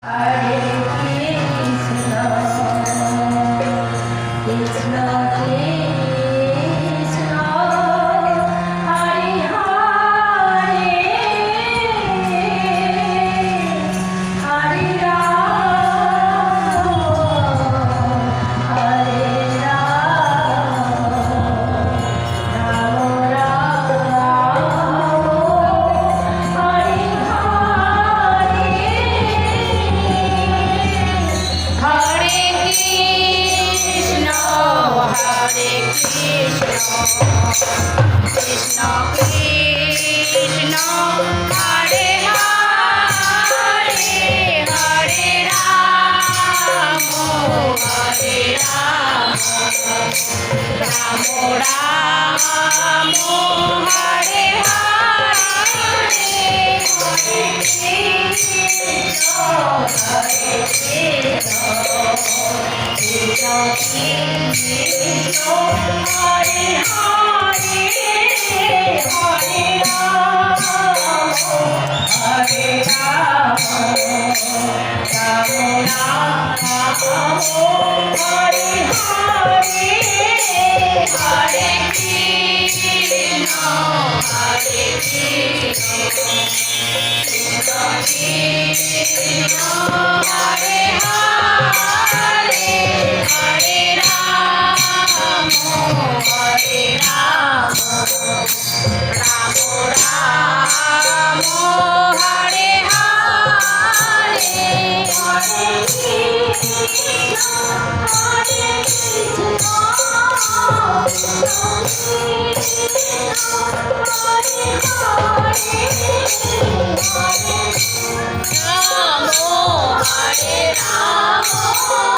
Hare Krishna, Krishna Krishna, Hare Hare, Hare Rama, Hare Rama, Krishna Krishna, Hare Hare, Hare Rama, Hare Rama, Rama Rama, Hare Hare, Hare Krishna, Hare Krishna, Krishna Krishna, Hare Hare, Hare Rama, Hare Rama, Rama Rama, Hare Hare, Hare Krishna, Hare Krishna, Krishna Krishna, Hare Hare, Hare Rama, Hare Rama, Rama Rama, Hare Hare, Hare Krishna, Hare Krishna, Hare Hare, Hare Rama,